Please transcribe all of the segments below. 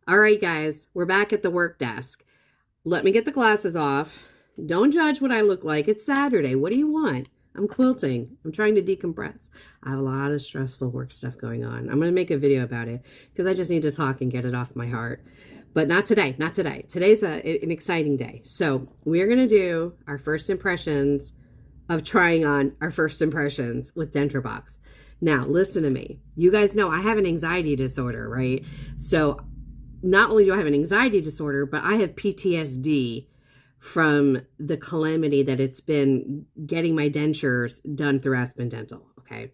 All right, guys, we're back at the work desk. Let me get the glasses off. Don't judge what I look like. It's Saturday. What do you want? I'm quilting. I'm trying to decompress. I have a lot of stressful work stuff going on. I'm going to make a video about it because I just need to talk and get it off my heart. But not today. Not today. Today's an exciting day. So we're going to do our first impressions of trying on our first impressions with Denture Box. Now, listen to me. You guys know I have an anxiety disorder, right? So not only do I have an anxiety disorder, but I have PTSD from the calamity that it's been getting my dentures done through Aspen Dental, okay?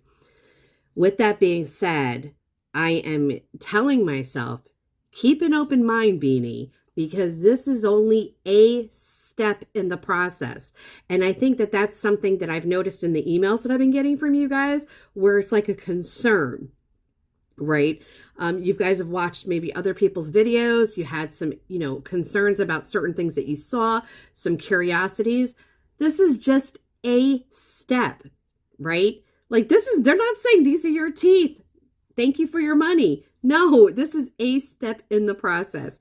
With that being said, I am telling myself, keep an open mind, Beanie, because this is only a step in the process. And I think that that's something that I've noticed in the emails that I've been getting from you guys, where it's like a concern, right? You guys have watched maybe other people's videos. You had some, concerns about certain things that you saw, some curiosities. This is just a step, right? Like they're not saying these are your teeth. Thank you for your money. No, this is a step in the process.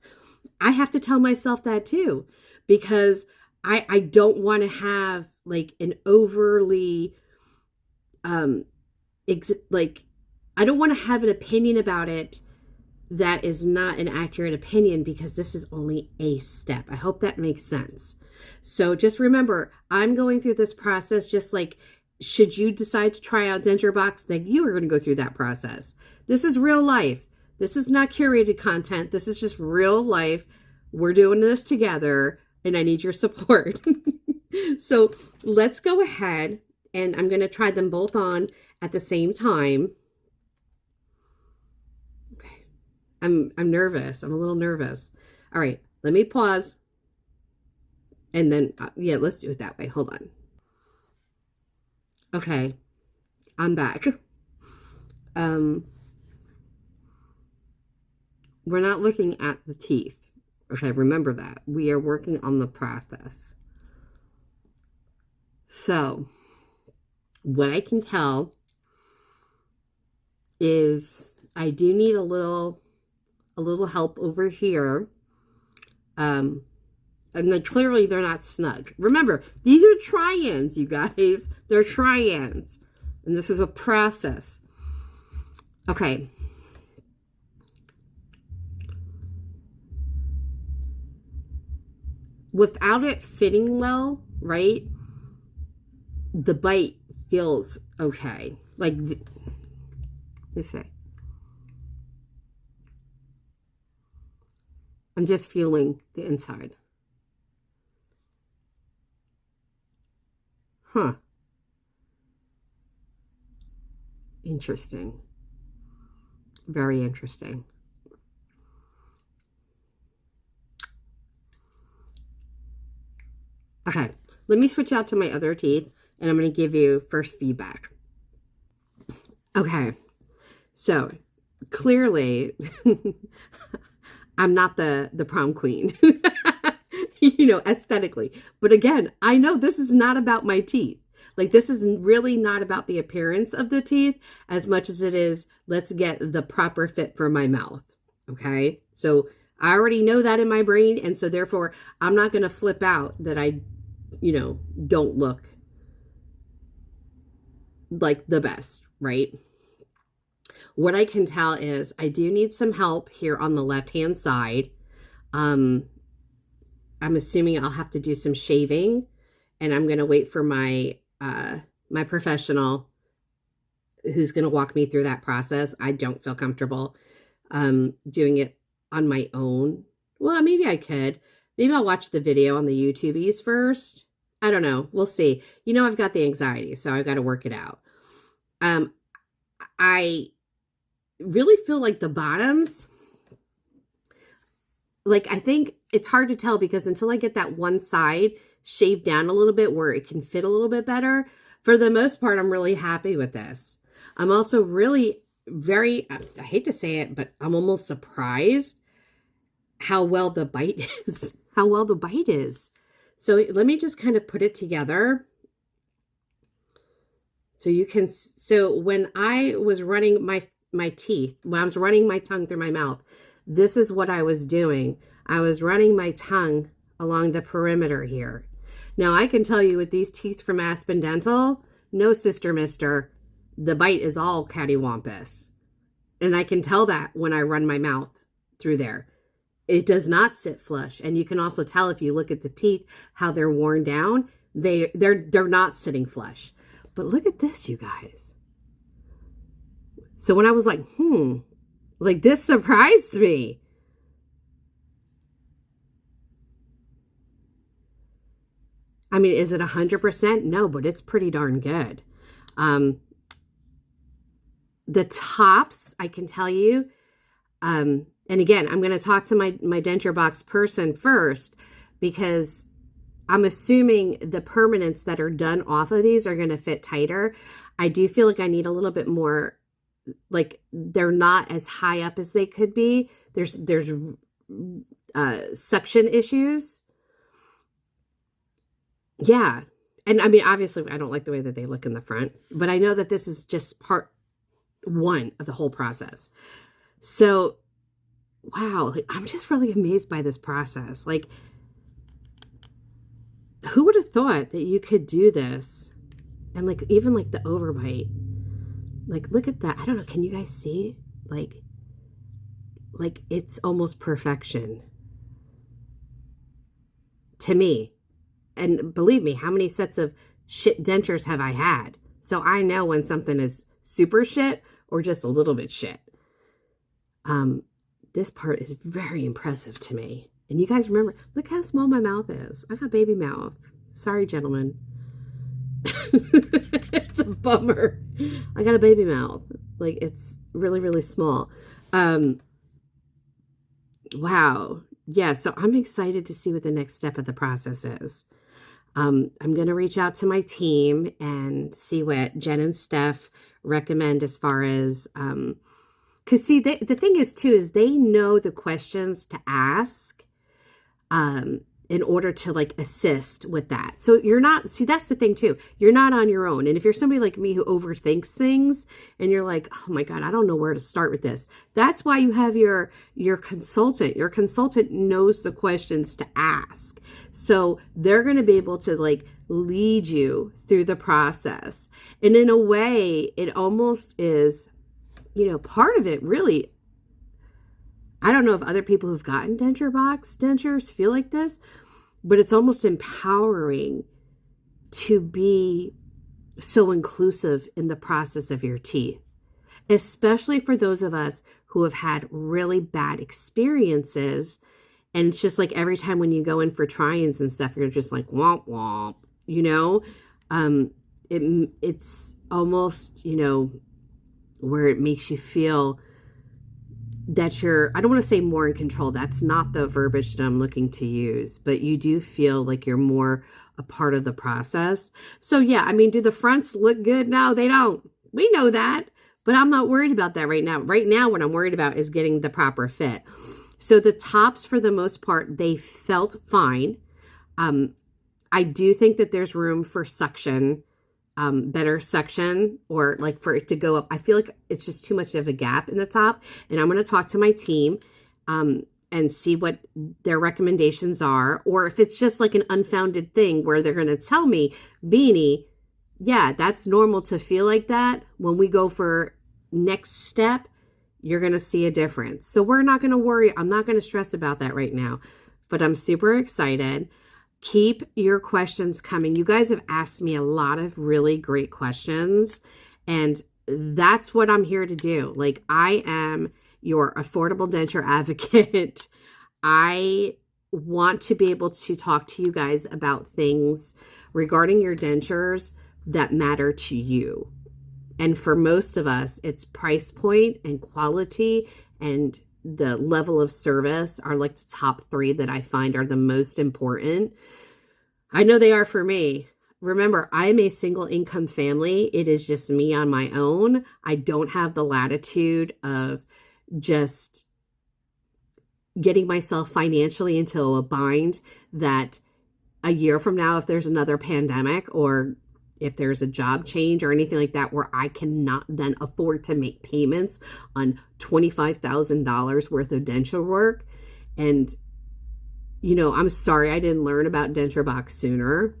I have to tell myself that too, because I don't want to have like an overly, I don't want to have an opinion about it that is not an accurate opinion, because this is only a step. I hope that makes sense. So just remember, I'm going through this process just like, should you decide to try out Denture Box, then you are going to go through that process. This is real life. This is not curated content. This is just real life. We're doing this together, and I need your support. So let's go ahead, and I'm going to try them both on at the same time. I'm nervous. I'm a little nervous. All right, let me pause. And then, yeah, let's do it that way. Hold on. Okay, I'm back. We're not looking at the teeth. Okay, remember that. We are working on the process. So, what I can tell is I do need a little help over here. And then clearly they're not snug. Remember, these are Tryins, you guys. They're Tryins. And this is a process. Okay. Without it fitting well, right? The bite feels okay. Like, let me see. I'm just feeling the inside. Huh. Interesting. Very interesting. Okay, let me switch out to my other teeth, and I'm going to give you first feedback. Okay, so clearly I'm not the prom queen, aesthetically. But again, I know this is not about my teeth. Like, this is really not about the appearance of the teeth as much as it is, let's get the proper fit for my mouth. Okay, so I already know that in my brain. And so therefore, I'm not going to flip out that I, don't look like the best, right? What I can tell is I do need some help here on the left-hand side. I'm assuming I'll have to do some shaving, and I'm going to wait for my my professional who's going to walk me through that process. I don't feel comfortable doing it on my own. Well, maybe I could. Maybe I'll watch the video on the YouTubies first. I don't know. We'll see. I've got the anxiety, so I've got to work it out. I really feel like the bottoms, like, I think it's hard to tell because until I get that one side shaved down a little bit where it can fit a little bit better, for the most part, I'm really happy with this. I'm also really I hate to say it, but I'm almost surprised how well the bite is. How well the bite is. So let me just kind of put it together. So you can, so when I was running my teeth, when I was running my tongue through my mouth, this is what I was doing. I was running my tongue along the perimeter here. Now, I can tell you with these teeth from Aspen Dental, no, sister, mister, the bite is all cattywampus. And I can tell that when I run my mouth through there. It does not sit flush. And you can also tell if you look at the teeth, how they're worn down. They're not sitting flush. But look at this, you guys. So when I was like, like this surprised me. I mean, is it 100%? No, but it's pretty darn good. The tops, I can tell you, and again, I'm going to talk to my denture box person first, because I'm assuming the permanents that are done off of these are going to fit tighter. I do feel like I need a little bit more, like they're not as high up as they could be. There's suction issues. Yeah. And I mean, obviously I don't like the way that they look in the front, but I know that this is just part one of the whole process. So, wow, like, I'm just really amazed by this process. Like, who would have thought that you could do this? And like, even like the overbite, like, look at that. I don't know. Can you guys see? Like it's almost perfection to me. And believe me, how many sets of shit dentures have I had? So I know when something is super shit or just a little bit shit. This part is very impressive to me. And you guys remember, look how small my mouth is. I got baby mouth. Sorry, gentlemen. It's a bummer. I got a baby mouth. Like, it's really, really small. Wow. Yeah, so I'm excited to see what the next step of the process is. I'm going to reach out to my team and see what Jen and Steph recommend as far as, because see, the thing is too, is they know the questions to ask in order to like assist with that. So you're not, see, that's the thing too. You're not on your own. And if you're somebody like me who overthinks things and you're like, oh my God, I don't know where to start with this. That's why you have your consultant. Your consultant knows the questions to ask. So they're going to be able to like lead you through the process. And in a way, it almost is, you know, part of it really, I don't know if other people who've gotten denture box dentures feel like this, but it's almost empowering to be so inclusive in the process of your teeth, especially for those of us who have had really bad experiences. And it's just like every time when you go in for try-ins and stuff, you're just like, womp, womp, you know, it's almost, you know, where it makes you feel that you're, I don't want to say more in control. That's not the verbiage that I'm looking to use, but you do feel like you're more a part of the process. So yeah, I mean, do the fronts look good? No, they don't. We know that, but I'm not worried about that right now. Right now, what I'm worried about is getting the proper fit. So the tops, for the most part, they felt fine. I do think that there's room for suction, better suction, or like for it to go up. I feel like it's just too much of a gap in the top, and I'm going to talk to my team and see what their recommendations are, or if it's just like an unfounded thing where they're going to tell me, Beanie, yeah, that's normal to feel like that. When we go for next step, you're going to see a difference. So we're not going to worry. I'm not going to stress about that right now, but I'm super excited. Keep your questions coming. You guys have asked me a lot of really great questions, and that's what I'm here to do. Like, I am your affordable denture advocate. I want to be able to talk to you guys about things regarding your dentures that matter to you. And for most of us, it's price point and quality and the level of service are like the top three that I find are the most important. I know they are for me. Remember, I'm a single income family. It is just me on my own. I don't have the latitude of just getting myself financially into a bind that a year from now, if there's another pandemic or if there's a job change or anything like that where I cannot then afford to make payments on $25,000 worth of denture work. And, you know, I'm sorry I didn't learn about Denture Box sooner.